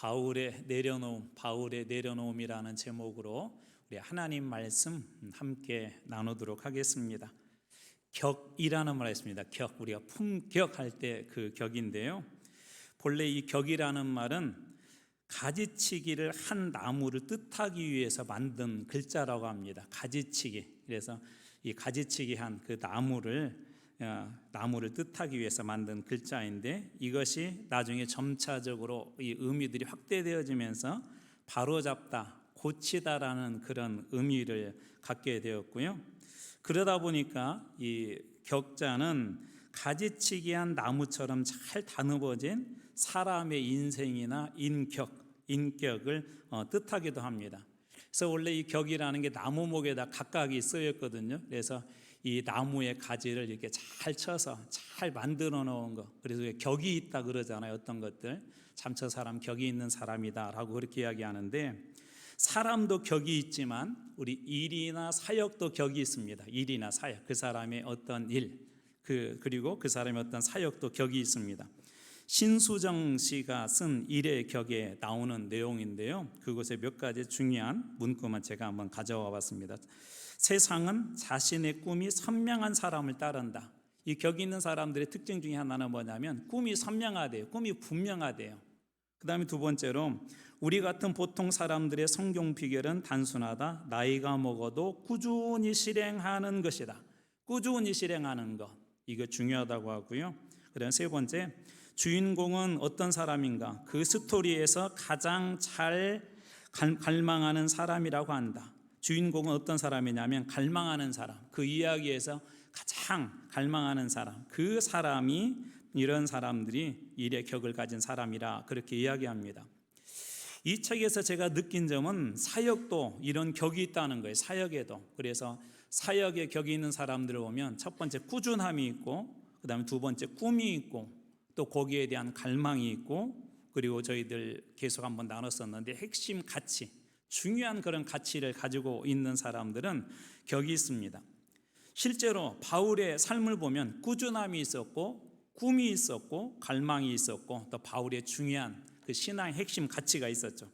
바울의 내려놓음이라는 제목으로 우리 하나님 말씀 함께 나누도록 하겠습니다. 격이라는 말이 있습니다. 우리가 품격할 때 그 격인데요. 본래 이 격이라는 말은 가지치기를 한 나무를 뜻하기 위해서 만든 글자라고 합니다. 가지치기. 그래서 이 가지치기 한 그 나무를 뜻하기 위해서 만든 글자인데, 이것이 나중에 점차적으로 이 의미들이 확대되어지면서 바로잡다, 고치다라는 그런 의미를 갖게 되었고요. 그러다 보니까 이 격자는 가지치기한 나무처럼 잘 다듬어진 사람의 인생이나 인격을 뜻하기도 합니다. 그래서 원래 이 격이라는 게 나무목에다 각각이 쓰였거든요. 그래서 이 나무의 가지를 이렇게 잘 쳐서 잘 만들어 놓은 거, 그래서 격이 있다 그러잖아요. 어떤 것들 참 저 사람 격이 있는 사람이다 라고 그렇게 이야기하는데, 사람도 격이 있지만 우리 일이나 사역도 격이 있습니다. 일이나 사역, 그 사람의 어떤 일, 그리고 그 사람의 어떤 사역도 격이 있습니다. 신수정 씨가 쓴 일의 격에 나오는 내용인데요, 그곳에 몇 가지 중요한 문구만 제가 한번 가져와 봤습니다. 세상은 자신의 꿈이 선명한 사람을 따른다. 이 격 있는 사람들의 특징 중에 하나는 뭐냐면 꿈이 선명하대요. 꿈이 분명하대요. 그 다음에 두 번째로, 우리 같은 보통 사람들의 성공 비결은 단순하다. 나이가 먹어도 꾸준히 실행하는 것이다. 꾸준히 실행하는 것, 이거 중요하다고 하고요. 그다음 세 번째, 주인공은 어떤 사람인가? 그 스토리에서 가장 잘 갈망하는 사람이라고 한다. 주인공은 어떤 사람이냐면 갈망하는 사람, 그 이야기에서 가장 갈망하는 사람, 그 사람이 이런 사람들이 일의 격을 가진 사람이라 그렇게 이야기합니다. 이 책에서 제가 느낀 점은 사역도 이런 격이 있다는 거예요. 사역에도. 그래서 사역에 격이 있는 사람들을 보면 첫 번째 꾸준함이 있고, 그 다음에 두 번째 꿈이 있고, 또 거기에 대한 갈망이 있고, 그리고 저희들 계속 한번 나눴었는데 핵심 가치, 중요한 그런 가치를 가지고 있는 사람들은 격이 있습니다. 실제로 바울의 삶을 보면 꾸준함이 있었고, 꿈이 있었고, 갈망이 있었고, 또 바울의 중요한 그 신앙의 핵심 가치가 있었죠.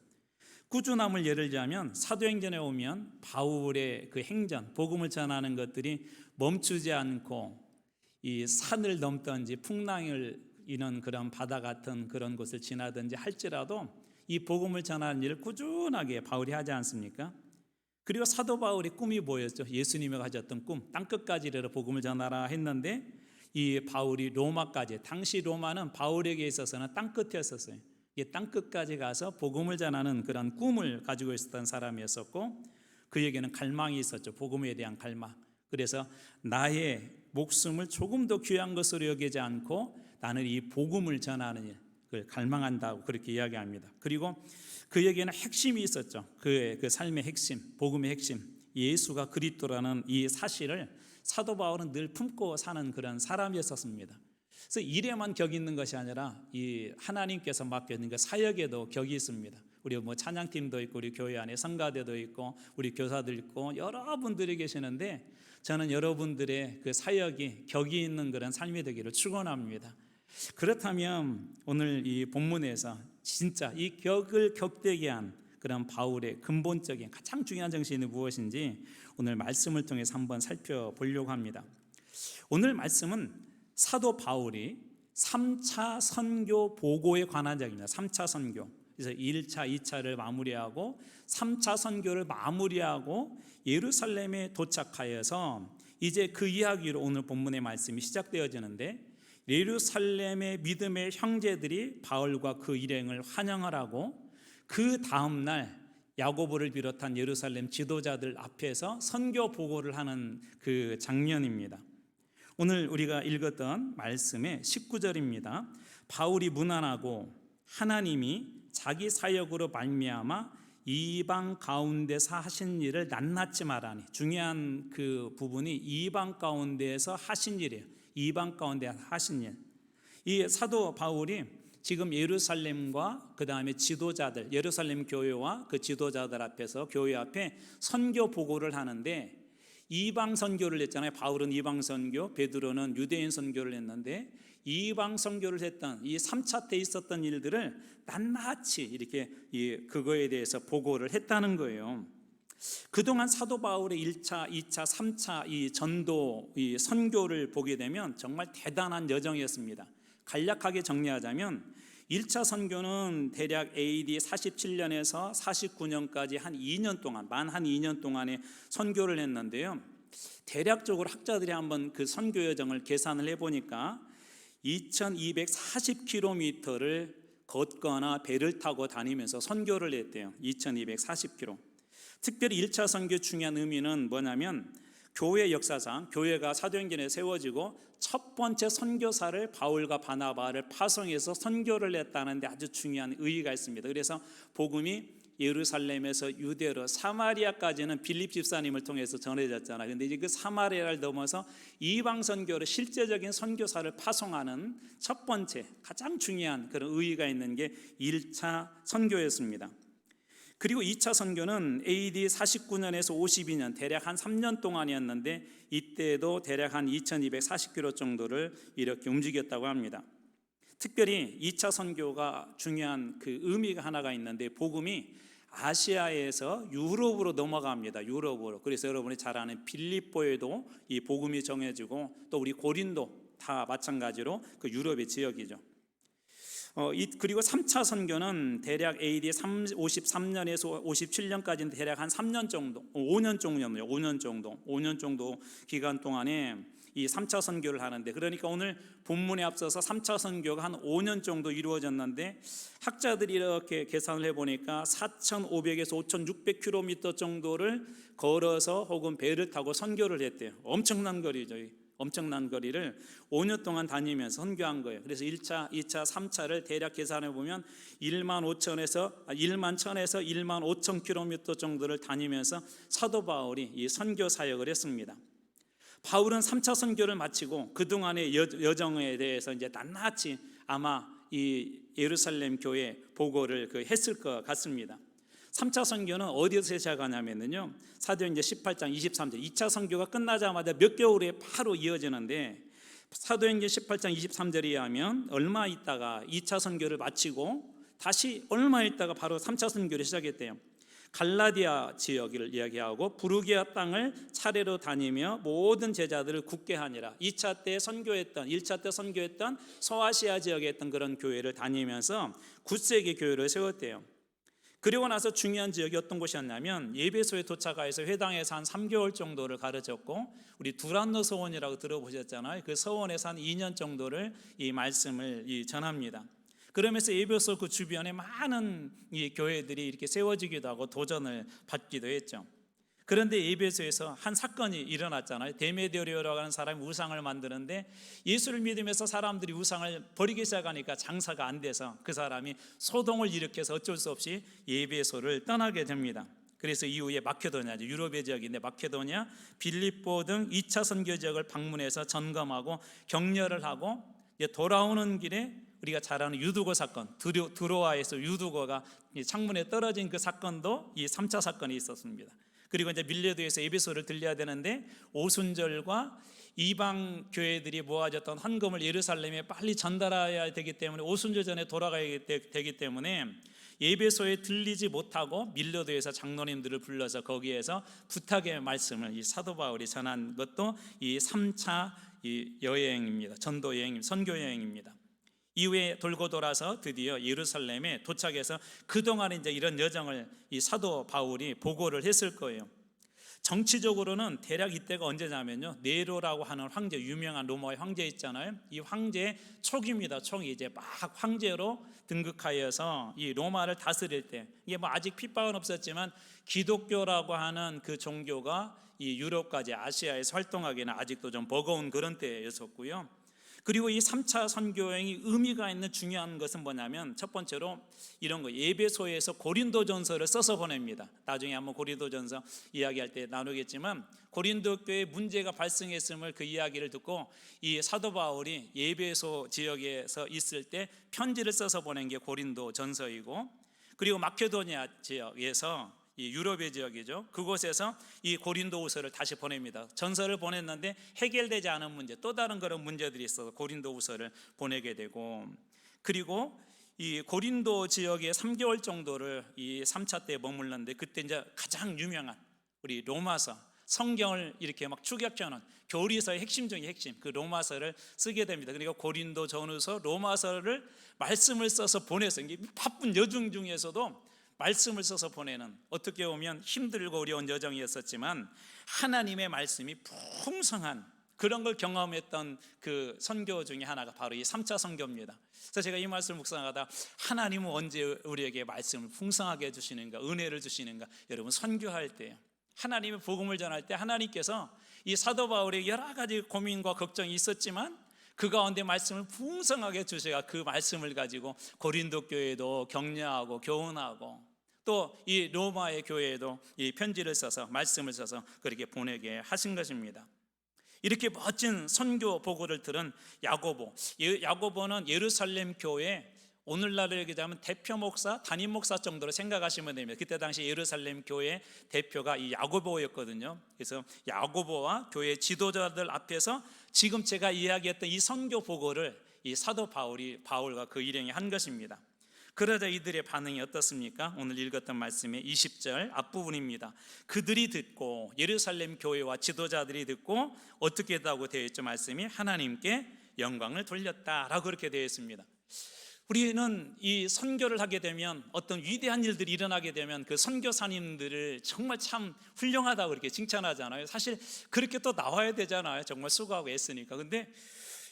꾸준함을 예를 들자면 사도행전에 오면 바울의 그 행전, 복음을 전하는 것들이 멈추지 않고 이 산을 넘든지 풍랑을 이는 그런 바다 같은 그런 곳을 지나든지 할지라도 이 복음을 전하는 일을 꾸준하게 바울이 하지 않습니까? 그리고 사도 바울의 꿈이 뭐였죠? 예수님이 가졌던 꿈, 땅끝까지 이르러 복음을 전하라 했는데, 이 바울이 로마까지, 당시 로마는 바울에게 있어서는 땅끝이었어요. 이 땅끝까지 가서 복음을 전하는 그런 꿈을 가지고 있었던 사람이었었고, 그에게는 갈망이 있었죠. 복음에 대한 갈망. 그래서 나의 목숨을 조금 더 귀한 것으로 여기지 않고 나는 이 복음을 전하는 일, 그걸 갈망한다고 그렇게 이야기합니다. 그리고 그에게는 핵심이 있었죠. 그의 그 삶의 핵심, 복음의 핵심, 예수가 그리스도라는 이 사실을 사도 바울은 늘 품고 사는 그런 사람이었습니다. 그래서 일에만 격이 있는 것이 아니라 이 하나님께서 맡겨진 그 사역에도 격이 있습니다. 우리 찬양팀도 있고, 우리 교회 안에 성가대도 있고, 우리 교사들 있고, 여러분들이 계시는데, 저는 여러분들의 그 사역이 격이 있는 그런 삶이 되기를 축원합니다. 그렇다면 오늘 이 본문에서 진짜 이 격을 격되게 한 그런 바울의 근본적인 가장 중요한 정신이 무엇인지 오늘 말씀을 통해서 한번 살펴보려고 합니다. 오늘 말씀은 사도 바울이 3차 선교 보고에 관한 이야기입니다. 3차 선교. 그래서 1차, 2차를 마무리하고 3차 선교를 마무리하고 예루살렘에 도착하여서 이제 그 이야기로 오늘 본문의 말씀이 시작되어지는데, 예루살렘의 믿음의 형제들이 바울과 그 일행을 환영을 하고, 그 다음날 야고보를 비롯한 예루살렘 지도자들 앞에서 선교 보고를 하는 그 장면입니다. 오늘 우리가 읽었던 말씀의 19절입니다. 바울이 문안하고 하나님이 자기 사역으로 말미암아 이방 가운데서 하신 일을 낱낱이 말하니, 중요한 그 부분이 이방 가운데에서 하신 일이에요. 이방 가운데 하신 일. 이 사도 바울이 지금 예루살렘과 그 다음에 지도자들, 예루살렘 교회와 그 지도자들 앞에서 교회 앞에 선교 보고를 하는데, 이방 선교를 했잖아요. 바울은 이방 선교, 베드로는 유대인 선교를 했는데, 이방 선교를 했던 이 3차 때 있었던 일들을 낱낱이 이렇게 그거에 대해서 보고를 했다는 거예요. 그동안 사도 바울의 1차, 2차, 3차 이 전도, 이 선교를 보게 되면 정말 대단한 여정이었습니다. 간략하게 정리하자면 1차 선교는 대략 AD 47년에서 49년까지 한 2년 동안, 만 한 2년 동안의 선교를 했는데요. 대략적으로 학자들이 한번 그 선교 여정을 계산을 해보니까 2240km를 걷거나 배를 타고 다니면서 선교를 했대요. 2240km. 특별히 1차 선교 중요한 의미는 뭐냐면 교회 역사상 교회가 사도행전에 세워지고 첫 번째 선교사를 바울과 바나바를 파송해서 선교를 했다는 데 아주 중요한 의의가 있습니다. 그래서 복음이 예루살렘에서 유대로 사마리아까지는 빌립 집사님을 통해서 전해졌잖아요. 근데 이제 그 사마리아를 넘어서 이방 선교로 실제적인 선교사를 파송하는 첫 번째 가장 중요한 그런 의의가 있는 게 1차 선교였습니다. 그리고 2차 선교는 AD 49년에서 52년 대략 한 3년 동안이었는데 이때도 대략 한 2240km 정도를 이렇게 움직였다고 합니다. 특별히 2차 선교가 중요한 그 의미가 하나가 있는데 복음이 아시아에서 유럽으로 넘어갑니다. 유럽으로. 그래서 여러분이 잘 아는 빌립보에도 이 복음이 정해지고 또 우리 고린도 다 마찬가지로 그 유럽의 지역이죠. 그리고 3차 선교는 대략 AD 53년에서 57년까지는 대략 한 3년 정도, 5년 정도 기간 동안에 이 3차 선교를 하는데, 그러니까 오늘 본문에 앞서서 3차 선교가 한 5년 정도 이루어졌는데 학자들이 이렇게 계산을 해보니까 4,500에서 5,600km 정도를 걸어서 혹은 배를 타고 선교를 했대요. 엄청난 거리죠. 엄청난 거리를 5년 동안 다니면서 선교한 거예요. 그래서 1차, 2차, 3차를 대략 계산해 보면 1만 1000에서 1만 5,000km 정도를 다니면서 사도 바울이 이 선교 사역을 했습니다. 바울은 3차 선교를 마치고 그동안의 여정에 대해서 이제 낱낱이 아마 이 예루살렘 교회 보고를 했을 것 같습니다. 3차 선교는 어디서 시작하냐면요, 사도행전 18장 23절 2차 선교가 끝나자마자 몇 개월 후에 바로 이어지는데, 사도행전 18장 23절에 의하면 얼마 있다가 2차 선교를 마치고 다시 얼마 있다가 바로 3차 선교를 시작했대요. 갈라디아 지역을 이야기하고 부르기아 땅을 차례로 다니며 모든 제자들을 굳게 하니라. 2차 때 선교했던 1차 때 선교했던 소아시아 지역에 있던 그런 교회를 다니면서 굳세게 교회를 세웠대요. 그리고 나서 중요한 지역이 어떤 곳이었냐면 에베소에 도착해서 회당에서 한 3개월 정도를 가르쳤고, 우리 두란노 서원이라고 들어보셨잖아요. 그 서원에서 한 2년 정도를 이 말씀을 전합니다. 그러면서 에베소 그 주변에 많은 이 교회들이 이렇게 세워지기도 하고 도전을 받기도 했죠. 그런데 에베소에서 한 사건이 일어났잖아요. 데메데리오라고 하는 사람이 우상을 만드는데 예수를 믿으면서 사람들이 우상을 버리기 시작하니까 장사가 안 돼서 그 사람이 소동을 일으켜서 어쩔 수 없이 에베소를 떠나게 됩니다. 그래서 이후에 마케도냐, 유럽의 지역인데 마케도냐, 빌립보 등 2차 선교 지역을 방문해서 점검하고 격려를 하고 돌아오는 길에 우리가 잘 아는 유두고 사건, 드로아에서 유두고가 창문에 떨어진 그 사건도 이 3차 사건이 있었습니다. 그리고 이제 밀레도에서 에베소를 들려야 되는데 오순절과 이방 교회들이 모아졌던 헌금을 예루살렘에 빨리 전달해야 되기 때문에 오순절 전에 돌아가야 되기 때문에 에베소에 들리지 못하고 밀레도에서 장로님들을 불러서 거기에서 부탁의 말씀을 이 사도 바울이 전한 것도 이 3차 이 여행입니다. 전도 여행, 선교 여행입니다. 이후에 돌고 돌아서 드디어 예루살렘에 도착해서 그동안 이제 이런 여정을 이 사도 바울이 보고를 했을 거예요. 정치적으로는 대략 이때가 언제냐면요, 네로라고 하는 황제, 유명한 로마의 황제 있잖아요. 이 황제의 초기입니다. 초기. 이제 막 황제로 등극하여서 이 로마를 다스릴 때, 이게 뭐 아직 핍박은 없었지만 기독교라고 하는 그 종교가 이 유럽까지 아시아에서 활동하기는 아직도 좀 버거운 그런 때였었고요. 그리고 이 3차 선교여행이 의미가 있는 중요한 것은 뭐냐면 첫 번째로 이런 거, 에베소에서 고린도전서를 써서 보냅니다. 나중에 한번 고린도전서 이야기할 때 나누겠지만 고린도 교회에 문제가 발생했음을 그 이야기를 듣고 이 사도 바울이 에베소 지역에서 있을 때 편지를 써서 보낸 게 고린도전서이고, 그리고 마케도니아 지역에서 이 유럽의 지역이죠. 그곳에서 이 고린도후서를 다시 보냅니다. 전서를 보냈는데 해결되지 않은 문제, 또 다른 그런 문제들이 있어서 고린도후서를 보내게 되고, 그리고 이 고린도 지역에 3개월 정도를 이 3차 때 머물렀는데, 그때 이제 가장 유명한 우리 로마서, 성경을 이렇게 막 축약해놓은 교리서의 핵심 중의 핵심, 그 로마서를 쓰게 됩니다. 그러니까 고린도 전후서, 로마서를 말씀을 써서 보내서, 이게 바쁜 여정 중에서도 말씀을 써서 보내는, 어떻게 보면 힘들고 어려운 여정이었었지만 하나님의 말씀이 풍성한 그런 걸 경험했던 그 선교 중에 하나가 바로 이 3차 선교입니다. 그래서 제가 이 말씀을 묵상하다, 하나님은 언제 우리에게 말씀을 풍성하게 해주시는가, 은혜를 주시는가? 여러분, 선교할 때요, 하나님의 복음을 전할 때 하나님께서 이 사도 바울의 여러 가지 고민과 걱정이 있었지만 그 가운데 말씀을 풍성하게 주셔야 그 말씀을 가지고 고린도 교회도 격려하고 교훈하고, 또 이 로마의 교회에도 이 편지를 써서, 말씀을 써서 그렇게 보내게 하신 것입니다. 이렇게 멋진 선교 보고를 들은 야고보, 야고보는 예루살렘 교회, 오늘날로 얘기하면 대표 목사, 담임 목사 정도로 생각하시면 됩니다. 그때 당시 예루살렘 교회 대표가 이 야고보였거든요. 그래서 야고보와 교회 지도자들 앞에서 지금 제가 이야기했던 이 선교 보고를 이 사도 바울과 그 일행이 한 것입니다. 그러자 이들의 반응이 어떻습니까? 오늘 읽었던 말씀의 20절 앞부분입니다. 그들이 듣고, 예루살렘 교회와 지도자들이 듣고 어떻게 했다고 되어 있죠? 말씀이 하나님께 영광을 돌렸다라고 그렇게 되어 있습니다. 우리는 이 선교를 하게 되면, 어떤 위대한 일들이 일어나게 되면 그 선교사님들을 정말 참 훌륭하다고 그렇게 칭찬하잖아요. 사실 그렇게 또 나와야 되잖아요. 정말 수고하고 애쓰니까. 근데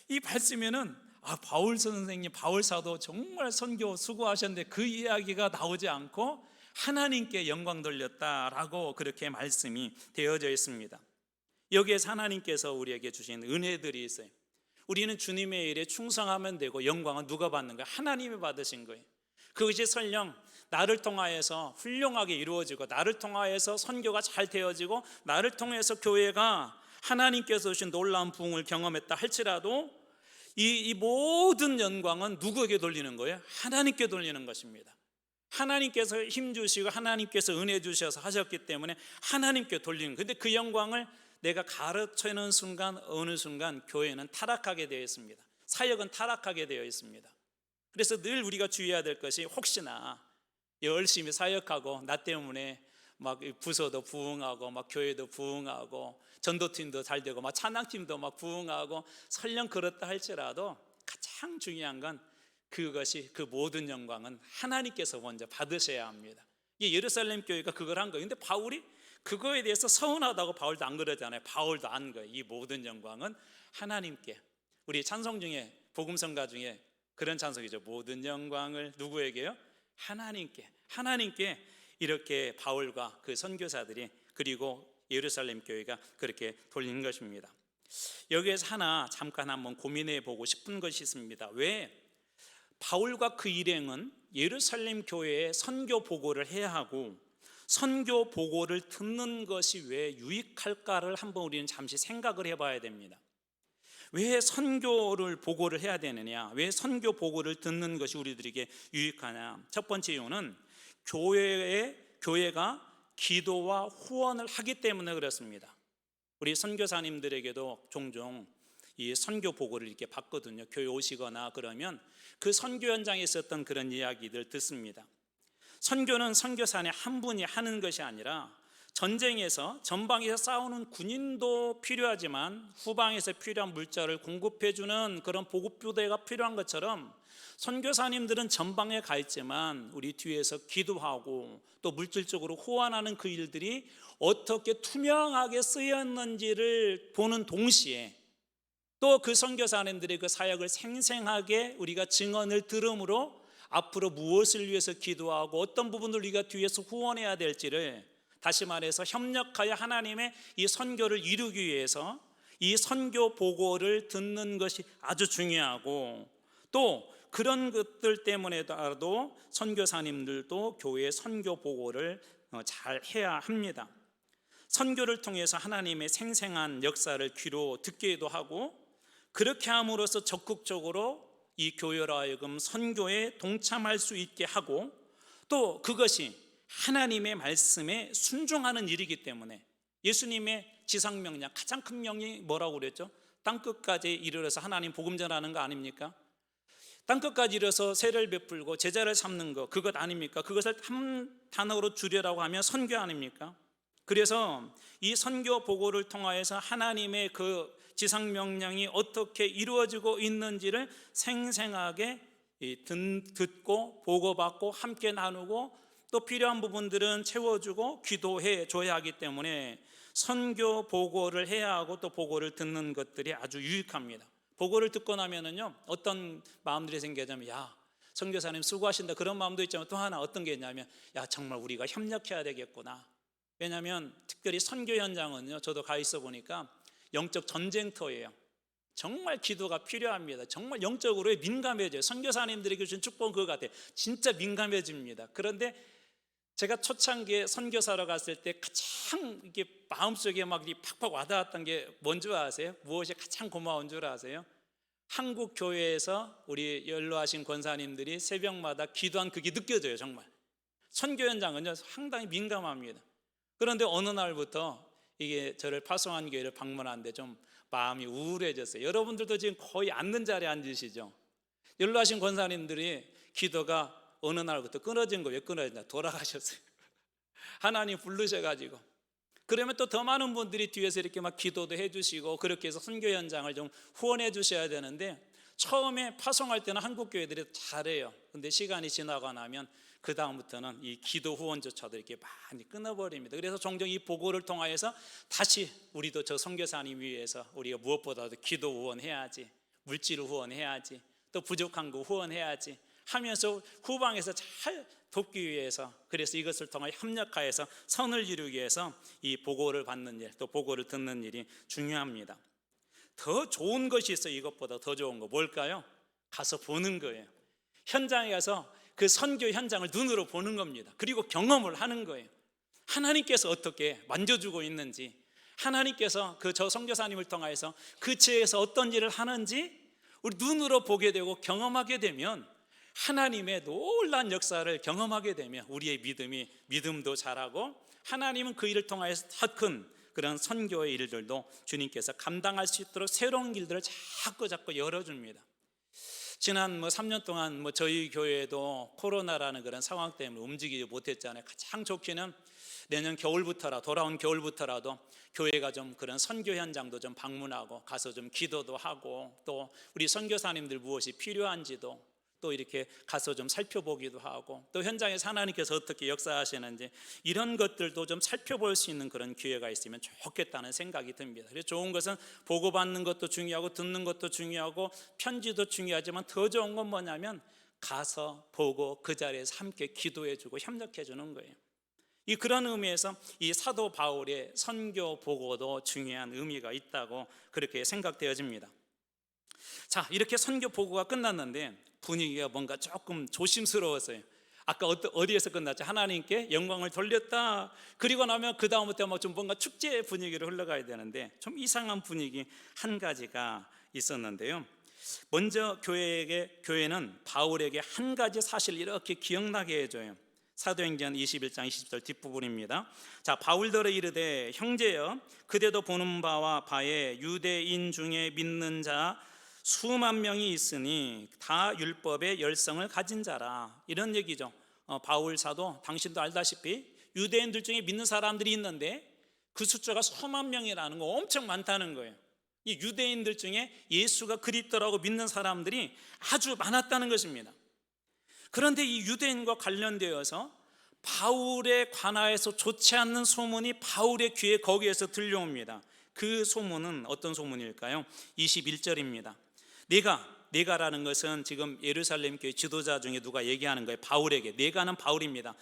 이 말씀에는 바울 선생님, 바울 사도 정말 선교 수고하셨는데 그 이야기가 나오지 않고 하나님께 영광 돌렸다라고 그렇게 말씀이 되어져 있습니다. 여기에서 하나님께서 우리에게 주신 은혜들이 있어요. 우리는 주님의 일에 충성하면 되고 영광은 누가 받는 거예요? 하나님이 받으신 거예요. 그것이 설령 나를 통하여서 훌륭하게 이루어지고, 나를 통하여서 선교가 잘 되어지고, 나를 통해서 교회가 하나님께서 주신 놀라운 부흥을 경험했다 할지라도 이 모든 영광은 누구에게 돌리는 거예요? 하나님께 돌리는 것입니다. 하나님께서 힘 주시고 하나님께서 은혜 주셔서 하셨기 때문에 하나님께 돌리는 거예요. 근데 그 영광을 내가 가르치는 순간, 어느 순간 교회는 타락하게 되어 있습니다. 사역은 타락하게 되어 있습니다. 그래서 늘 우리가 주의해야 될 것이, 혹시나 열심히 사역하고 나 때문에 막 부서도 부흥하고, 막 교회도 부흥하고, 전도팀도 잘 되고, 막 찬양팀도 막 부흥하고, 설령 그렇다 할지라도 가장 중요한 건 그것이, 그 모든 영광은 하나님께서 먼저 받으셔야 합니다. 이 예루살렘 교회가 그걸 한 거예요. 근데 바울이 그거에 대해서 서운하다고 바울도 안 그러잖아요. 바울도 안 거예요. 이 모든 영광은 하나님께. 우리 찬송 중에, 복음성가 중에 그런 찬송이죠. 모든 영광을 누구에게요? 하나님께. 하나님께 이렇게 바울과 그 선교사들이, 그리고 예루살렘 교회가 그렇게 돌린 것입니다. 여기에서 하나 잠깐 한번 고민해 보고 싶은 것이 있습니다. 왜 바울과 그 일행은 예루살렘 교회에 선교 보고를 해야 하고, 선교 보고를 듣는 것이 왜 유익할까를 한번 우리는 잠시 생각을 해봐야 됩니다. 왜 선교를 보고를 해야 되느냐? 왜 선교 보고를 듣는 것이 우리들에게 유익하냐? 첫 번째 이유는 교회가 기도와 후원을 하기 때문에 그렇습니다. 우리 선교사님들에게도 종종 이 선교 보고를 이렇게 받거든요. 교회 오시거나 그러면 그 선교 현장에 있었던 그런 이야기들 듣습니다. 선교는 선교사님 한 분이 하는 것이 아니라, 전쟁에서 전방에서 싸우는 군인도 필요하지만 후방에서 필요한 물자를 공급해주는 그런 보급부대가 필요한 것처럼, 선교사님들은 전방에 가 있지만 우리 뒤에서 기도하고 또 물질적으로 후원하는 그 일들이 어떻게 투명하게 쓰였는지를 보는 동시에, 또 그 선교사님들의 그 사역을 생생하게 우리가 증언을 들음으로 앞으로 무엇을 위해서 기도하고 어떤 부분을 우리가 뒤에서 후원해야 될지를, 다시 말해서 협력하여 하나님의 이 선교를 이루기 위해서 이 선교 보고를 듣는 것이 아주 중요하고, 또 그런 것들 때문에도 선교사님들도 교회의 선교 보고를 잘 해야 합니다. 선교를 통해서 하나님의 생생한 역사를 귀로 듣기도 하고, 그렇게 함으로써 적극적으로 이 교회로 하여금 선교에 동참할 수 있게 하고, 또 그것이 하나님의 말씀에 순종하는 일이기 때문에 예수님의 지상명령, 가장 큰 명령이 뭐라고 그랬죠? 땅끝까지 이르러서 하나님 복음 전하는 거 아닙니까? 땅끝까지 이르러서 세례를 베풀고 제자를 삼는 거, 그것 아닙니까? 그것을 한 단어로 줄여라고 하면 선교 아닙니까? 그래서 이 선교 보고를 통하여서 하나님의 그 지상명령이 어떻게 이루어지고 있는지를 생생하게 듣고 보고받고 함께 나누고 또 필요한 부분들은 채워주고 기도해 줘야 하기 때문에 선교 보고를 해야 하고 또 보고를 듣는 것들이 아주 유익합니다. 보고를 듣고 나면은요, 어떤 마음들이 생겨자면, 야, 선교사님 수고하신다, 그런 마음도 있지만 또 하나 어떤 게 있냐면, 야, 정말 우리가 협력해야 되겠구나. 왜냐하면 특별히 선교 현장은요, 저도 가 있어 보니까 영적 전쟁터예요. 정말 기도가 필요합니다. 정말 영적으로 민감해져요. 선교사님들에게 주신 축복은 그거 같아요. 진짜 민감해집니다. 그런데 제가 초창기에 선교사로 갔을 때 가장 이게 마음속에 막 팍팍 와닿았던 게 뭔지 아세요? 무엇이 가장 고마운 줄 아세요? 한국 교회에서 우리 연로하신 권사님들이 새벽마다 기도한 그게 느껴져요. 정말 선교 현장은요 상당히 민감합니다. 그런데 어느 날부터 이게 저를 파송한 교회를 방문하는데 좀 마음이 우울해졌어요. 여러분들도 지금 거의 앉는 자리에 앉으시죠? 연로하신 권사님들이 기도가 어느 날부터 끊어진 거예요. 왜 끊어졌냐? 돌아가셨어요. 하나님 부르셔가지고. 그러면 또 더 많은 분들이 뒤에서 이렇게 막 기도도 해주시고 그렇게 해서 선교 현장을 좀 후원해 주셔야 되는데, 처음에 파송할 때는 한국 교회들이 잘해요. 근데 시간이 지나고 나면 그 다음부터는 이 기도 후원조차도 이렇게 많이 끊어버립니다. 그래서 종종 이 보고를 통하여서 다시 우리도 저 선교사님 위해서 우리가 무엇보다도 기도 후원해야지, 물질 후원해야지, 또 부족한 거 후원해야지 하면서 후방에서 잘 돕기 위해서, 그래서 이것을 통해 협력하여서 선을 이루기 위해서 이 보고를 받는 일, 또 보고를 듣는 일이 중요합니다. 더 좋은 것이 있어요. 이것보다 더 좋은 거 뭘까요? 가서 보는 거예요. 현장에 가서 그 선교 현장을 눈으로 보는 겁니다. 그리고 경험을 하는 거예요. 하나님께서 어떻게 만져주고 있는지, 하나님께서 그 저 선교사님을 통하여서 그 지역에서 어떤 일을 하는지 우리 눈으로 보게 되고 경험하게 되면, 하나님의 놀라운 역사를 경험하게 되면 우리의 믿음도 자라고, 하나님은 그 일을 통하여서 더 큰 그런 선교의 일들도 주님께서 감당할 수 있도록 새로운 길들을 자꾸 열어줍니다. 지난 3년 동안 저희 교회도 코로나라는 그런 상황 때문에 움직이지 못했잖아요. 가장 좋기는 내년 돌아온 겨울부터라도 교회가 좀 그런 선교 현장도 좀 방문하고 가서 좀 기도도 하고, 또 우리 선교사님들 무엇이 필요한지도 또 이렇게 가서 좀 살펴보기도 하고, 또 현장에서 하나님께서 어떻게 역사하시는지 이런 것들도 좀 살펴볼 수 있는 그런 기회가 있으면 좋겠다는 생각이 듭니다. 그래서 좋은 것은 보고받는 것도 중요하고 듣는 것도 중요하고 편지도 중요하지만 더 좋은 건 뭐냐면 가서 보고 그 자리에서 함께 기도해주고 협력해주는 거예요. 이 그런 의미에서 이 사도 바울의 선교 보고도 중요한 의미가 있다고 그렇게 생각되어집니다. 자, 이렇게 선교 보고가 끝났는데 분위기가 뭔가 조금 조심스러웠어요. 아까 어디에서 끝났죠? 하나님께 영광을 돌렸다. 그리고 나면 그 다음부터 좀 뭔가 축제 분위기로 흘러가야 되는데 좀 이상한 분위기 한 가지가 있었는데요. 먼저 교회는 바울에게 한 가지 사실을 이렇게 기억나게 해줘요. 사도행전 21장 20절 뒷부분입니다. 자, 바울더러 이르되 형제여, 그대도 보는 바와 바에 유대인 중에 믿는 자 수만 명이 있으니 다 율법의 열성을 가진 자라. 이런 얘기죠. 바울 사도, 당신도 알다시피 유대인들 중에 믿는 사람들이 있는데 그 숫자가 수만 명이라는 거 엄청 많다는 거예요. 이 유대인들 중에 예수가 그리스도라고 믿는 사람들이 아주 많았다는 것입니다. 그런데 이 유대인과 관련되어서 바울에 관하여서 좋지 않는 소문이 바울의 귀에 거기에서 들려옵니다. 그 소문은 어떤 소문일까요? 21절입니다. 네가라는 것은 지금 예루살렘 교회 지도자 중에 누가 얘기하는 거예요. 바울에게. 네가는 바울입니다.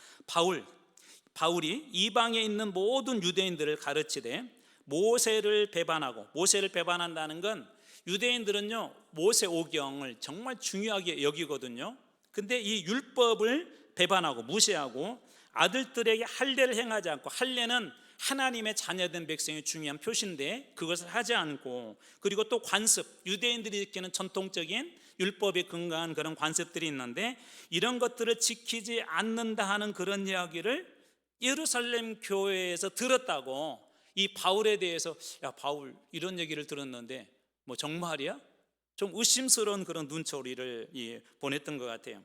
바울이 이방에 있는 모든 유대인들을 가르치되 모세를 배반한다는 건, 유대인들은요 모세 오경을 정말 중요하게 여기거든요. 근데 이 율법을 배반하고 무시하고 아들들에게 할례를 행하지 않고, 할례는 하나님의 자녀된 백성의 중요한 표시인데 그것을 하지 않고, 그리고 또 관습, 유대인들이 지키는 전통적인 율법에 근거한 그런 관습들이 있는데 이런 것들을 지키지 않는다 하는 그런 이야기를 예루살렘 교회에서 들었다고 이 바울에 대해서 야 바울 이런 얘기를 들었는데 뭐 정말이야? 좀 의심스러운 그런 눈초리를 보냈던 것 같아요.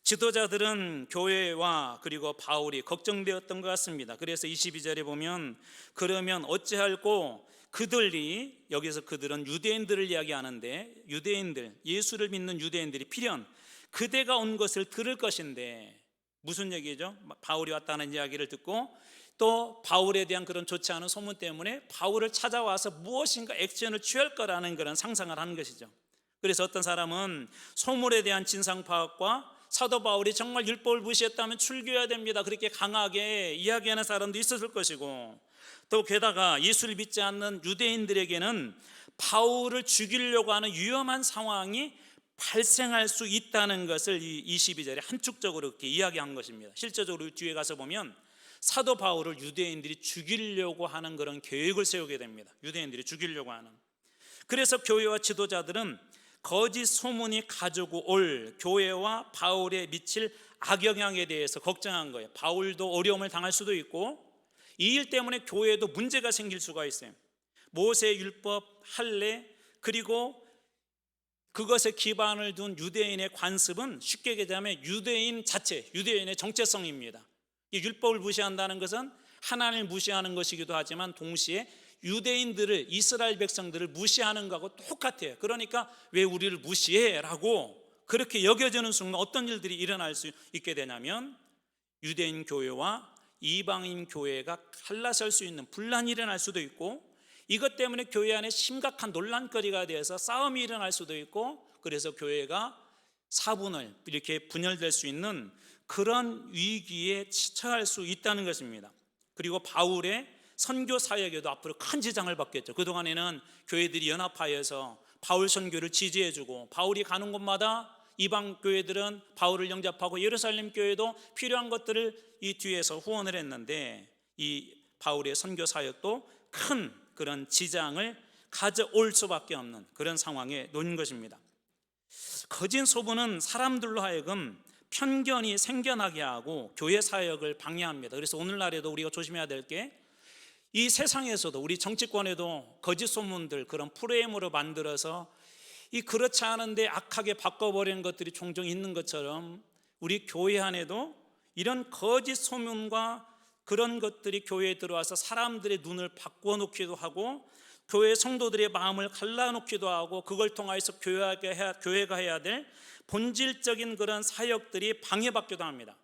지도자들은 교회와 그리고 바울이 걱정되었던 것 같습니다. 그래서 22절에 보면 그러면 어찌할꼬 그들이, 여기서 그들은 유대인들을 이야기하는데 유대인들, 예수를 믿는 유대인들이 필연 그대가 온 것을 들을 것인데, 무슨 얘기죠? 바울이 왔다는 이야기를 듣고 또 바울에 대한 그런 좋지 않은 소문 때문에 바울을 찾아와서 무엇인가 액션을 취할 거라는 그런 상상을 하는 것이죠. 그래서 어떤 사람은 소문에 대한 진상 파악과 사도 바울이 정말 율법을 무시했다면 출교해야 됩니다, 그렇게 강하게 이야기하는 사람도 있었을 것이고, 또 게다가 예수를 믿지 않는 유대인들에게는 바울을 죽이려고 하는 위험한 상황이 발생할 수 있다는 것을 이 22절에 함축적으로 이렇게 이야기한 것입니다. 실제적으로 뒤에 가서 보면 사도 바울을 유대인들이 죽이려고 하는 그런 계획을 세우게 됩니다. 유대인들이 죽이려고 하는. 그래서 교회와 지도자들은 거짓 소문이 가지고 올 교회와 바울에 미칠 악영향에 대해서 걱정한 거예요. 바울도 어려움을 당할 수도 있고 이 일 때문에 교회에도 문제가 생길 수가 있어요. 모세 율법, 할례, 그리고 그것에 기반을 둔 유대인의 관습은 쉽게 얘기하면 유대인 자체, 유대인의 정체성입니다. 이 율법을 무시한다는 것은 하나님을 무시하는 것이기도 하지만 동시에 유대인들을, 이스라엘 백성들을 무시하는 것하고 똑같아요. 그러니까 왜 우리를 무시해? 라고 그렇게 여겨지는 순간 어떤 일들이 일어날 수 있게 되냐면 유대인 교회와 이방인 교회가 갈라설 수 있는 분란이 일어날 수도 있고, 이것 때문에 교회 안에 심각한 논란거리가 되어서 싸움이 일어날 수도 있고, 그래서 교회가 사분을 이렇게 분열될 수 있는 그런 위기에 처할 수 있다는 것입니다. 그리고 바울의 선교 사역에도 앞으로 큰 지장을 받겠죠. 그동안에는 교회들이 연합하여서 바울 선교를 지지해주고 바울이 가는 곳마다 이방 교회들은 바울을 영접하고 예루살렘 교회도 필요한 것들을 이 뒤에서 후원을 했는데 이 바울의 선교 사역도 큰 그런 지장을 가져올 수밖에 없는 그런 상황에 놓인 것입니다. 거짓 소문은 사람들로 하여금 편견이 생겨나게 하고 교회 사역을 방해합니다. 그래서 오늘날에도 우리가 조심해야 될 게, 이 세상에서도 우리 정치권에도 거짓 소문들, 그런 프레임으로 만들어서 이 그렇지 않은데 악하게 바꿔버리는 것들이 종종 있는 것처럼 우리 교회 안에도 이런 거짓 소문과 그런 것들이 교회에 들어와서 사람들의 눈을 바꿔놓기도 하고 교회 성도들의 마음을 갈라놓기도 하고 그걸 통해서 교회가 해야 될 본질적인 그런 사역들이 방해받기도 합니다.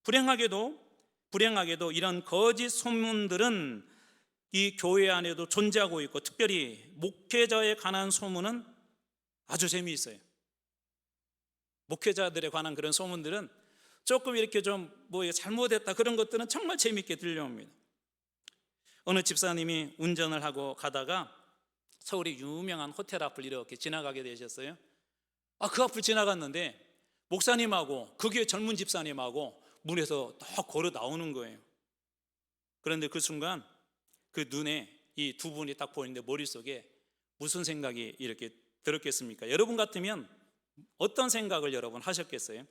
불행하게도 이런 거짓 소문들은 이 교회 안에도 존재하고 있고, 특별히 목회자에 관한 소문은 아주 재미있어요. 목회자들에 관한 그런 소문들은 조금 이렇게 좀 잘못했다 그런 것들은 정말 재미있게 들려옵니다. 어느 집사님이 운전을 하고 가다가 서울의 유명한 호텔 앞을 이렇게 지나가게 되셨어요. 그 앞을 지나갔는데 목사님하고 그 교회 젊은 집사님하고 문에서 딱 걸어 나오는 거예요. 그런데 그 순간 그 눈에 이 두 분이 딱 보이는데 머릿속에 무슨 생각이 이렇게 들었겠습니까? 여러분 같으면 어떤 생각을 여러분 하셨겠어요?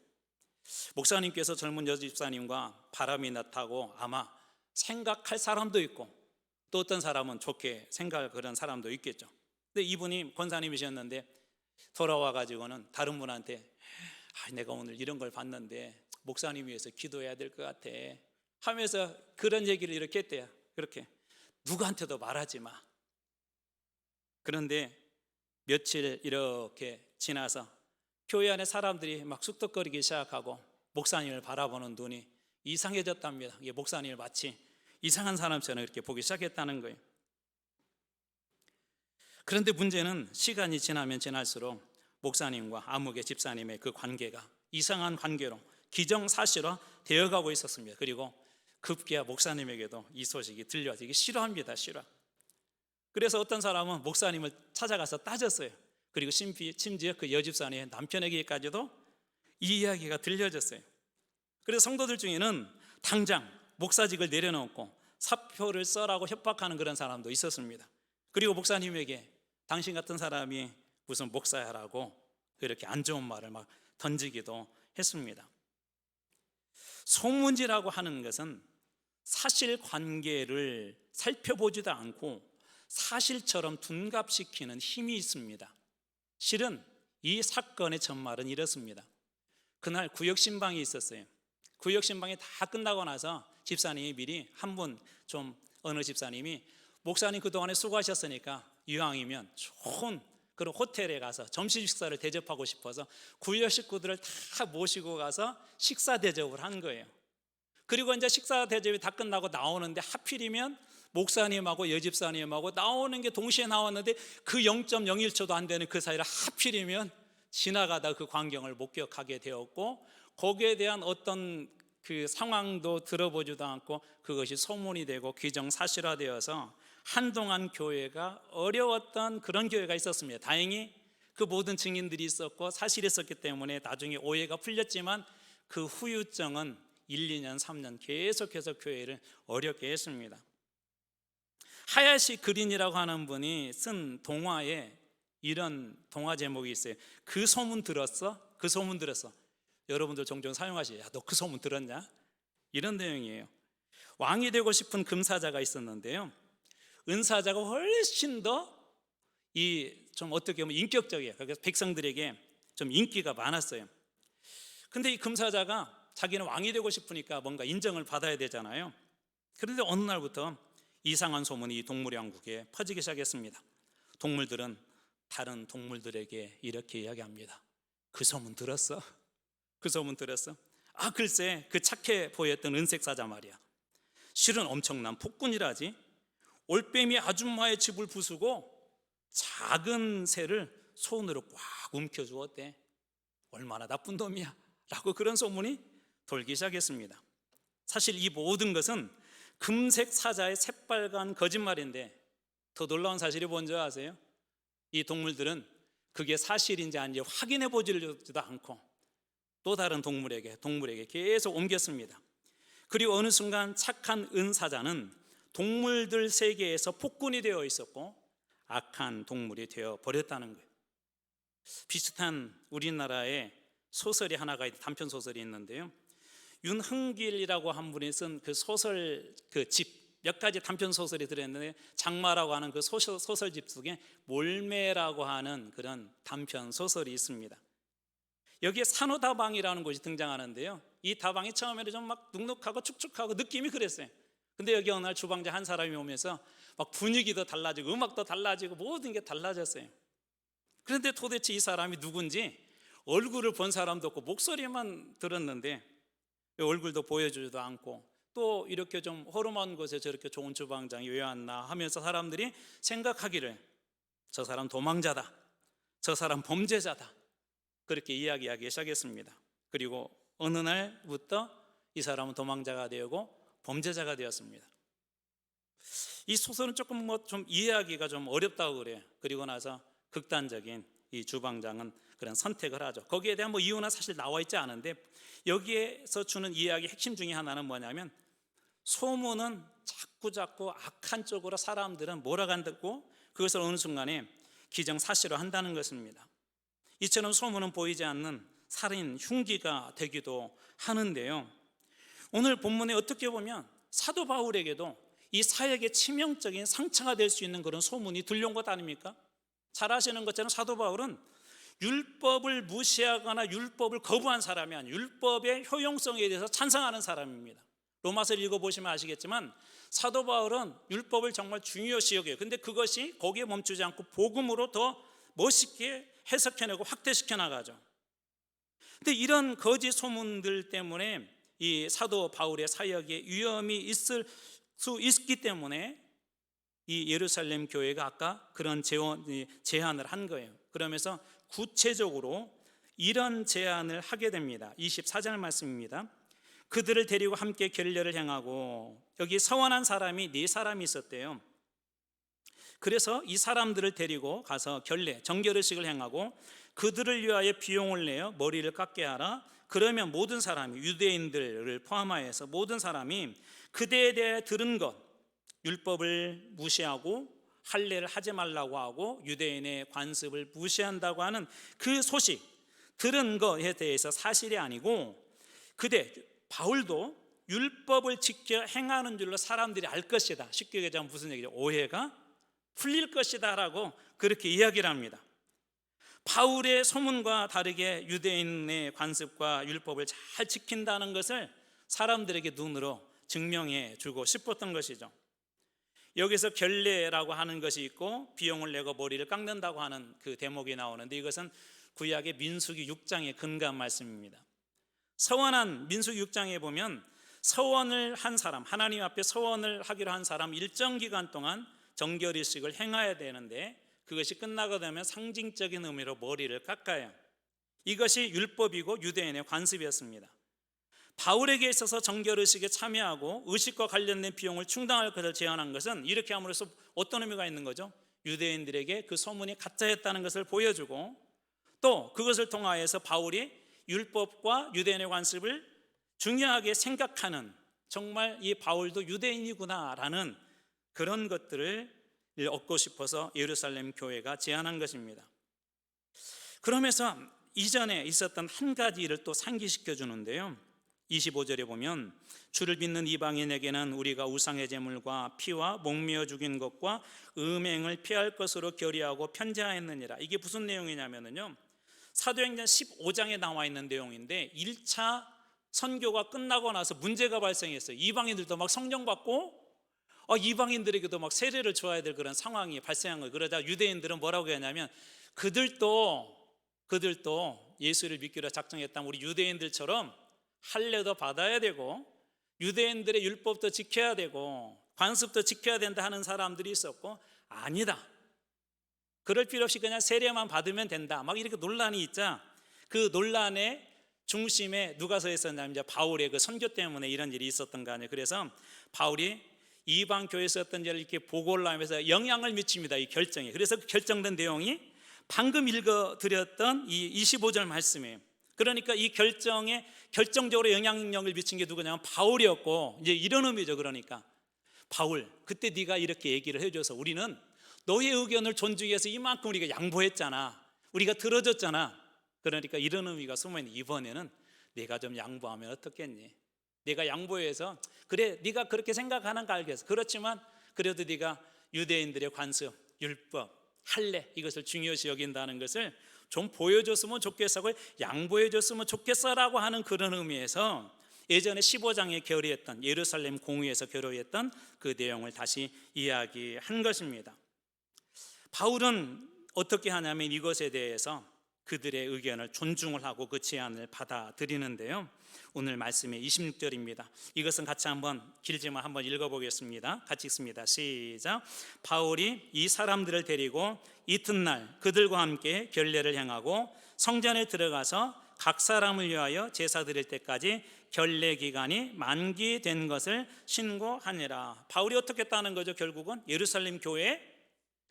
목사님께서 젊은 여집사님과 바람이 나타고 아마 생각할 사람도 있고 또 어떤 사람은 좋게 생각할 그런 사람도 있겠죠. 근데 이분이 권사님이셨는데 돌아와 가지고는 다른 분한테 내가 오늘 이런 걸 봤는데 목사님 위해서 기도해야 될 것 같아 하면서 그런 얘기를 이렇게 했대요. 그렇게 누구한테도 말하지 마. 그런데 며칠 이렇게 지나서 교회 안에 사람들이 막 쑥덕거리기 시작하고 목사님을 바라보는 눈이 이상해졌답니다. 이게 목사님을 마치 이상한 사람처럼 이렇게 보기 시작했다는 거예요. 그런데 문제는 시간이 지나면 지날수록 목사님과 아무개 집사님의 그 관계가 이상한 관계로 기정사실화 되어가고 있었습니다. 그리고 급기야 목사님에게도 이 소식이 들려지기 싫어합니다. 싫어. 그래서 어떤 사람은 목사님을 찾아가서 따졌어요. 그리고 심지어 그 여집사님의 남편에게까지도 이 이야기가 들려졌어요. 그래서 성도들 중에는 당장 목사직을 내려놓고 사표를 써라고 협박하는 그런 사람도 있었습니다. 그리고 목사님에게 당신 같은 사람이 무슨 목사야라고 이렇게 안 좋은 말을 막 던지기도 했습니다. 소문이라고 하는 것은 사실관계를 살펴보지도 않고 사실처럼 둔갑시키는 힘이 있습니다. 실은 이 사건의 전말은 이렇습니다. 그날 구역신방이 있었어요. 구역신방이 다 끝나고 나서 집사님이 미리 한 분 어느 집사님이 목사님 그동안에 수고하셨으니까 이왕이면 좋은 그런 호텔에 가서 점심 식사를 대접하고 싶어서 구역 식구들을 다 모시고 가서 식사 대접을 한 거예요. 그리고 이제 식사 대접이 다 끝나고 나오는데 하필이면 목사님하고 여집사님하고 나오는 게 동시에 나왔는데 그 0.01초도 안 되는 그 사이를 하필이면 지나가다 그 광경을 목격하게 되었고, 거기에 대한 어떤 그 상황도 들어보지도 않고 그것이 소문이 되고 기정사실화되어서 한동안 교회가 어려웠던 그런 교회가 있었습니다. 다행히 그 모든 증인들이 있었고 사실이 있었기 때문에 나중에 오해가 풀렸지만 그 후유증은 1, 2년, 3년 계속해서 교회를 어렵게 했습니다. 하야시 그린이라고 하는 분이 쓴 동화에 이런 동화 제목이 있어요. 그 소문 들었어? 그 소문 들었어. 여러분들 종종 사용하시죠. 야, 너 그 소문 들었냐? 이런 내용이에요. 왕이 되고 싶은 금사자가 있었는데요, 은사자가 훨씬 더 좀 어떻게 보면 인격적이에요. 그래서 백성들에게 좀 인기가 많았어요. 근데 이 금사자가 자기는 왕이 되고 싶으니까 뭔가 인정을 받아야 되잖아요. 그런데 어느 날부터 이상한 소문이 동물 왕국에 퍼지기 시작했습니다. 동물들은 다른 동물들에게 이렇게 이야기합니다. 그 소문 들었어? 그 소문 들었어? 아, 글쎄 그 착해 보였던 은색 사자 말이야, 실은 엄청난 폭군이라지. 올빼미 아줌마의 집을 부수고 작은 새를 손으로 꽉 움켜주었대. 얼마나 나쁜 놈이야 라고 그런 소문이 돌기 시작했습니다. 사실 이 모든 것은 금색 사자의 새빨간 거짓말인데, 더 놀라운 사실이 뭔지 아세요? 이 동물들은 그게 사실인지 아닌지 확인해 보지도 않고 또 다른 동물에게 계속 옮겼습니다. 그리고 어느 순간 착한 은사자는 동물들 세계에서 폭군이 되어 있었고 악한 동물이 되어 버렸다는 거예요. 비슷한 우리나라의 소설이 하나가 단편 소설이 있는데요, 윤흥길이라고 한 분이 쓴 그 소설 그 집 몇 가지 단편 소설이 들어있는데, 장마라고 하는 그 소설집 속에 몰매라고 하는 그런 단편 소설이 있습니다. 여기에 산호다방이라는 곳이 등장하는데요, 이 다방이 처음에는 좀 막 눅눅하고 축축하고 느낌이 그랬어요. 근데 여기 어느 날 주방장 한 사람이 오면서 막 분위기도 달라지고 음악도 달라지고 모든 게 달라졌어요. 그런데 도대체 이 사람이 누군지 얼굴을 본 사람도 없고 목소리만 들었는데 얼굴도 보여주지도 않고, 또 이렇게 좀 허름한 곳에 저렇게 좋은 주방장이 왜 왔나 하면서 사람들이 생각하기를 저 사람 도망자다, 저 사람 범죄자다, 그렇게 이야기하기 시작했습니다. 그리고 어느 날부터 이 사람은 도망자가 되고 범죄자가 되었습니다. 이 소설은 조금 좀 이해하기가 좀 어렵다고 그래요. 그리고 나서 극단적인 이 주방장은 그런 선택을 하죠. 거기에 대한 이유는 사실 나와 있지 않은데, 여기에서 주는 이야기 핵심 중에 하나는 뭐냐면, 소문은 자꾸 악한 쪽으로 사람들은 몰아간다고 그것을 어느 순간에 기정사실화 한다는 것입니다. 이처럼 소문은 보이지 않는 살인 흉기가 되기도 하는데요, 오늘 본문에 어떻게 보면 사도 바울에게도 이 사역의 치명적인 상처가 될 수 있는 그런 소문이 들려온 것 아닙니까? 잘 아시는 것처럼 사도 바울은 율법을 무시하거나 율법을 거부한 사람이 아니에요. 율법의 효용성에 대해서 찬성하는 사람입니다. 로마서를 읽어보시면 아시겠지만 사도 바울은 율법을 정말 중요시 여겨요. 근데 그것이 거기에 멈추지 않고 복음으로 더 멋있게 해석해내고 확대시켜 나가죠. 근데 이런 거짓 소문들 때문에 이 사도 바울의 사역에 위험이 있을 수 있기 때문에 이 예루살렘 교회가 아까 그런 제안을 한 거예요. 그러면서 구체적으로 이런 제안을 하게 됩니다. 24절 말씀입니다. 그들을 데리고 함께 결례를 행하고, 여기 서원한 사람이 4사람이 있었대요. 그래서 이 사람들을 데리고 가서 정결의식을 행하고 그들을 위하여 비용을 내어 머리를 깎게 하라. 그러면 모든 사람이, 유대인들을 포함하여서 모든 사람이 그대에 대해 들은 것, 율법을 무시하고 할례를 하지 말라고 하고 유대인의 관습을 무시한다고 하는 그 소식, 들은 것에 대해서 사실이 아니고 바울도 율법을 지켜 행하는 줄로 사람들이 알 것이다. 쉽게 얘기하면 무슨 얘기죠? 오해가 풀릴 것이다 라고 그렇게 이야기를 합니다. 바울의 소문과 다르게 유대인의 관습과 율법을 잘 지킨다는 것을 사람들에게 눈으로 증명해 주고 싶었던 것이죠. 여기서 결례라고 하는 것이 있고 비용을 내고 머리를 깎는다고 하는 그 대목이 나오는데, 이것은 구약의 민수기 6장에 근거한 말씀입니다. 서원한 민수기 6장에 보면 서원을 한 사람, 하나님 앞에 서원을 하기로 한 사람 일정 기간 동안 정결의식을 행해야 되는데, 그것이 끝나고 되면 상징적인 의미로 머리를 깎아요. 이것이 율법이고 유대인의 관습이었습니다. 바울에게 있어서 정결의식에 참여하고 의식과 관련된 비용을 충당할 것을 제안한 것은 이렇게 함으로써 어떤 의미가 있는 거죠? 유대인들에게 그 소문이 가짜였다는 것을 보여주고, 또 그것을 통하여서 바울이 율법과 유대인의 관습을 중요하게 생각하는, 정말 이 바울도 유대인이구나라는 그런 것들을 얻고 싶어서 예루살렘 교회가 제안한 것입니다. 그러면서 이전에 있었던 한 가지 일을 또 상기시켜 주는데요, 25절에 보면 주를 믿는 이방인에게는 우리가 우상의 제물과 피와 목매어 죽인 것과 음행을 피할 것으로 결의하고 편지하였느니라. 이게 무슨 내용이냐면요, 사도행전 15장에 나와 있는 내용인데, 1차 선교가 끝나고 나서 문제가 발생했어요. 이방인들도 막 성령 받고 이방인들에게도 막 세례를 줘야 될 그런 상황이 발생한 거예요. 그러자 유대인들은 뭐라고 했냐면, 그들도 예수를 믿기로 작정했다면 우리 유대인들처럼 할례도 받아야 되고 유대인들의 율법도 지켜야 되고 관습도 지켜야 된다 하는 사람들이 있었고, 아니다, 그럴 필요 없이 그냥 세례만 받으면 된다, 막 이렇게 논란이 있자, 그 논란의 중심에 누가 서 있었냐면 이제 바울의 그 선교 때문에 이런 일이 있었던 거 아니에요. 그래서 바울이 이방 교회에서 어떤 일을 이렇게 보고를 하면서 영향을 미칩니다, 이 결정이. 그래서 그 결정된 내용이 방금 읽어드렸던 이 25절 말씀이에요. 그러니까 이 결정에 결정적으로 영향력을 미친 게 누구냐면 바울이었고, 이제 이런 의미죠. 그러니까 바울, 그때 네가 이렇게 얘기를 해줘서 우리는 너의 의견을 존중해서 이만큼 우리가 양보했잖아, 우리가 들어줬잖아. 그러니까 이런 의미가 숨어있는, 이번에는 내가 좀 양보하면 어떻겠니? 내가 양보해서, 그래 네가 그렇게 생각하는 거 알겠어. 그렇지만 그래도 네가 유대인들의 관습, 율법, 할례, 이것을 중요시 여긴다는 것을 좀 보여줬으면 좋겠어고 양보해줬으면 좋겠어라고 하는 그런 의미에서 예전에 15장에 결의했던, 예루살렘 공의에서 결의했던 그 내용을 다시 이야기한 것입니다. 바울은 어떻게 하냐면 이것에 대해서 그들의 의견을 존중을 하고 그 제안을 받아들이는데요, 오늘 말씀의 26절입니다. 이것은 같이 한번, 길지만 한번 읽어보겠습니다. 같이 읽습니다. 시작. 바울이 이 사람들을 데리고 이튿날 그들과 함께 결례를 행하고 성전에 들어가서 각 사람을 위하여 제사 드릴 때까지 결례 기간이 만기된 것을 신고하니라. 바울이 어떻게 했다는 거죠? 결국은 예루살렘 교회의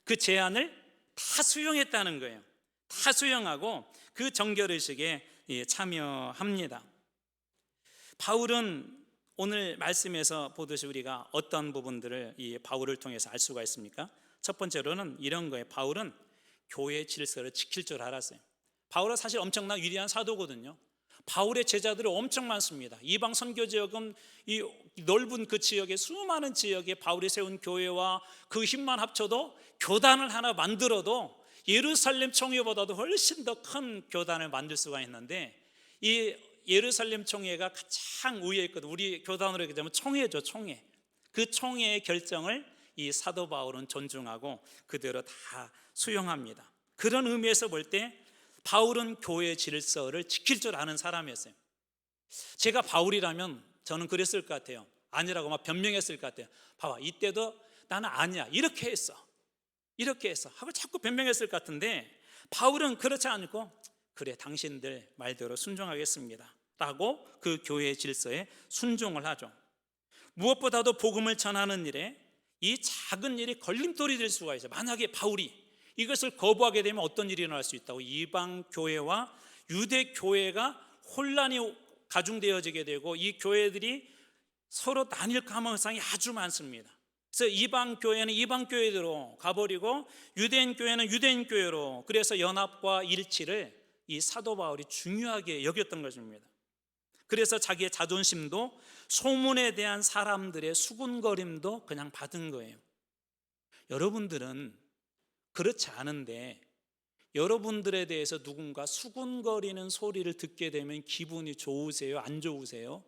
그 제안을 다 수용했다는 거예요. 다 수용하고 그 정결의식에 참여합니다. 바울은 오늘 말씀에서 보듯이 우리가 어떤 부분들을 이 바울을 통해서 알 수가 있습니까? 첫 번째로는 이런 거예요. 바울은 교회 질서를 지킬 줄 알았어요. 바울은 사실 엄청난 위대한 사도거든요. 바울의 제자들이 엄청 많습니다. 이방 선교 지역은 이 넓은 그 지역에, 수많은 지역에 바울이 세운 교회와 그 힘만 합쳐도 교단을 하나 만들어도 예루살렘 총회보다도 훨씬 더 큰 교단을 만들 수가 있는데, 이 예루살렘 총회가 가장 우위에 있거든. 우리 교단으로 얘기하면 총회죠, 총회. 그 총회의 결정을 이 사도 바울은 존중하고 그대로 다 수용합니다. 그런 의미에서 볼 때 바울은 교회 질서를 지킬 줄 아는 사람이었어요. 제가 바울이라면 저는 그랬을 것 같아요. 아니라고 막 변명했을 것 같아요. 봐봐, 이때도 나는 아니야, 이렇게 했어 하고 자꾸 변명했을 것 같은데, 바울은 그렇지 않고 그래, 당신들 말대로 순종하겠습니다 라고 그 교회의 질서에 순종을 하죠. 무엇보다도 복음을 전하는 일에 이 작은 일이 걸림돌이 될 수가 있어요. 만약에 바울이 이것을 거부하게 되면 어떤 일이 일어날 수 있다고? 이방 교회와 유대 교회가 혼란이 가중되어지게 되고 이 교회들이 서로 나뉠 가능성이 아주 많습니다. 그래서 이방 교회는 이방 교회대로 가버리고 유대인 교회는 유대인 교회로, 그래서 연합과 일치를 이 사도 바울이 중요하게 여겼던 것입니다. 그래서 자기의 자존심도 소문에 대한 사람들의 수군거림도 그냥 받은 거예요. 여러분들은 그렇지 않은데 여러분들에 대해서 누군가 수군거리는 소리를 듣게 되면 기분이 좋으세요? 안 좋으세요?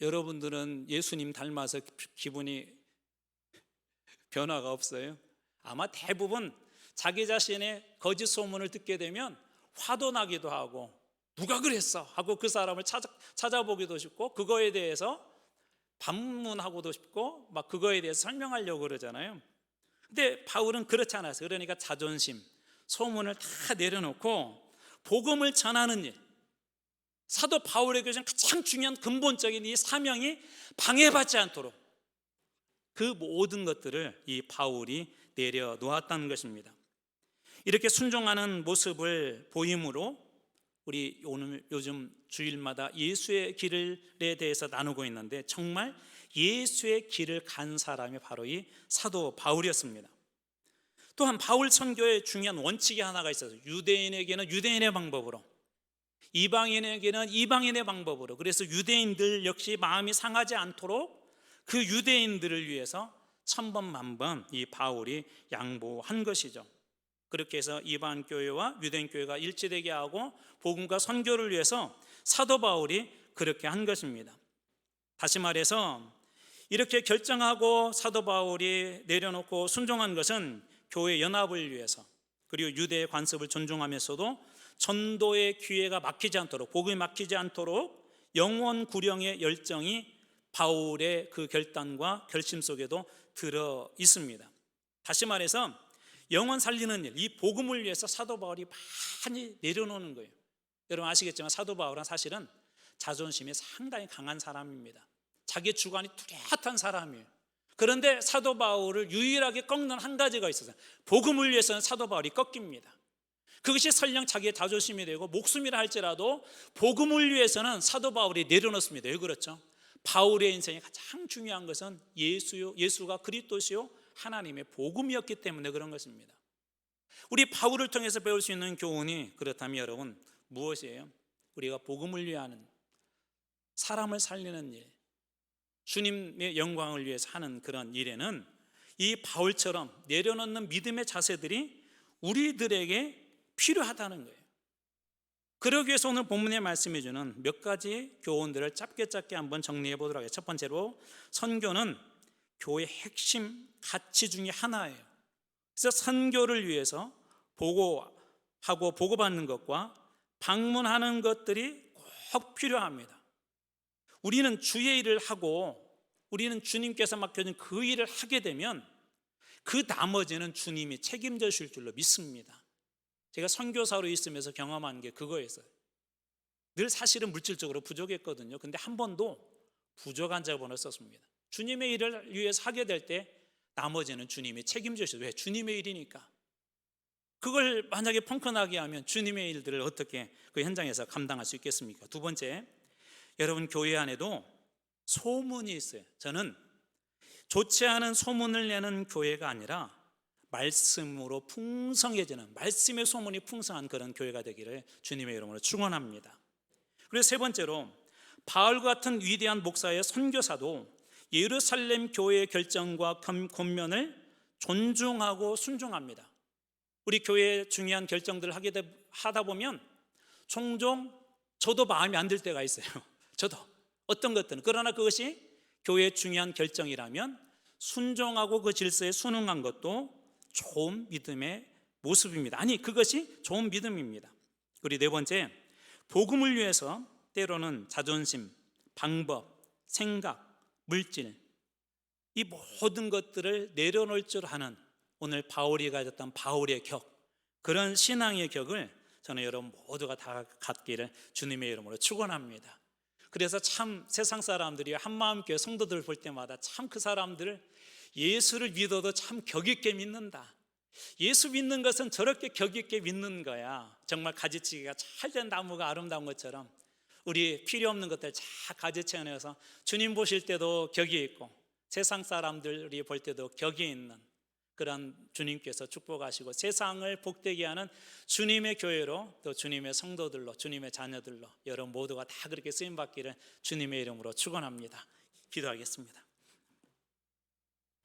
여러분들은 예수님 닮아서 기분이 변화가 없어요? 아마 대부분 자기 자신의 거짓 소문을 듣게 되면 화도 나기도 하고 누가 그랬어? 하고 그 사람을 찾아보기도 싶고 그거에 대해서 반문하고도 싶고 막 그거에 대해서 설명하려고 그러잖아요. 근데 바울은 그렇지 않았어요. 그러니까 자존심, 소문을 다 내려놓고 복음을 전하는 일, 사도 바울에게는 가장 중요한 근본적인 이 사명이 방해받지 않도록 그 모든 것들을 이 바울이 내려놓았다는 것입니다. 이렇게 순종하는 모습을 보임으로 우리 오늘 요즘 주일마다 예수의 길에 대해서 나누고 있는데 정말 예수의 길을 간 사람이 바로 이 사도 바울이었습니다. 또한 바울 선교의 중요한 원칙이 하나가 있어서 유대인에게는 유대인의 방법으로, 이방인에게는 이방인의 방법으로, 그래서 유대인들 역시 마음이 상하지 않도록 그 유대인들을 위해서 천번만번 이 바울이 양보한 것이죠. 그렇게 해서 이방 교회와 유대인 교회가 일치되게 하고 복음과 선교를 위해서 사도 바울이 그렇게 한 것입니다. 다시 말해서 이렇게 결정하고 사도 바울이 내려놓고 순종한 것은 교회 연합을 위해서, 그리고 유대의 관습을 존중하면서도 전도의 기회가 막히지 않도록, 복음이 막히지 않도록 영원 구령의 열정이 바울의 그 결단과 결심 속에도 들어 있습니다. 다시 말해서 영혼 살리는 일, 이 복음을 위해서 사도 바울이 많이 내려놓는 거예요. 여러분 아시겠지만 사도 바울은 사실은 자존심이 상당히 강한 사람입니다. 자기 주관이 뚜렷한 사람이에요. 그런데 사도 바울을 유일하게 꺾는 한 가지가 있어서 복음을 위해서는 사도 바울이 꺾입니다. 그것이 설령 자기의 자존심이 되고 목숨이라 할지라도 복음을 위해서는 사도 바울이 내려놓습니다. 왜 그렇죠? 바울의 인생에 가장 중요한 것은 예수가 그리스도시요 하나님의 복음이었기 때문에 그런 것입니다. 우리 바울을 통해서 배울 수 있는 교훈이 그렇다면 여러분 무엇이에요? 우리가 복음을 위하는, 사람을 살리는 일, 주님의 영광을 위해서 하는 그런 일에는 이 바울처럼 내려놓는 믿음의 자세들이 우리들에게 필요하다는 거예요. 그러기 위해서 오늘 본문에 말씀해 주는 몇 가지 교훈들을 짧게 한번 정리해 보도록 하겠습니다. 첫 번째로 선교는 교회의 핵심 가치 중에 하나예요. 그래서 선교를 위해서 보고하고 보고받는 것과 방문하는 것들이 꼭 필요합니다. 우리는 주의 일을 하고 우리는 주님께서 맡겨준 그 일을 하게 되면 그 나머지는 주님이 책임져 주실 줄로 믿습니다. 제가 선교사로 있으면서 경험한 게 그거였어요. 늘 사실은 물질적으로 부족했거든요. 근데 한 번도 부족한 적은 없었습니다. 주님의 일을 위해서 하게 될 때 나머지는 주님이 책임져 주셔요. 왜? 주님의 일이니까. 그걸 만약에 펑크나게 하면 주님의 일들을 어떻게 그 현장에서 감당할 수 있겠습니까? 두 번째, 여러분 교회 안에도 소문이 있어요. 저는 좋지 않은 소문을 내는 교회가 아니라 말씀으로 풍성해지는, 말씀의 소문이 풍성한 그런 교회가 되기를 주님의 이름으로 축원합니다. 그리고 세 번째로 바울 같은 위대한 목사의 선교사도 예루살렘 교회의 결정과 권면을 존중하고 순종합니다. 우리 교회의 중요한 결정들을 하다 보면 종종 저도 마음에 안 들 때가 있어요. 저도 어떤 것들은. 그러나 그것이 교회의 중요한 결정이라면 순종하고 그 질서에 순응한 것도 좋은 믿음의 모습입니다. 아니, 그것이 좋은 믿음입니다. 그리고 네 번째, 복음을 위해서 때로는 자존심, 방법, 생각, 물질, 이 모든 것들을 내려놓을 줄 아는 오늘 바울이 가졌던 바울의 격, 그런 신앙의 격을 저는 여러분 모두가 다 갖기를 주님의 이름으로 축원합니다. 그래서 참 세상 사람들이 한마음교회 성도들을 볼 때마다 참 그 사람들을 예수를 믿어도 참 격 있게 믿는다. 예수 믿는 것은 저렇게 격 있게 믿는 거야. 정말 가지치기가 잘된 나무가 아름다운 것처럼 우리 필요 없는 것들 잘 가지쳐내서 주님 보실 때도 격이 있고 세상 사람들이 볼 때도 격이 있는 그런 주님께서 축복하시고 세상을 복되게 하는 주님의 교회로, 또 주님의 성도들로, 주님의 자녀들로 여러분 모두가 다 그렇게 쓰임받기를 주님의 이름으로 축원합니다. 기도하겠습니다.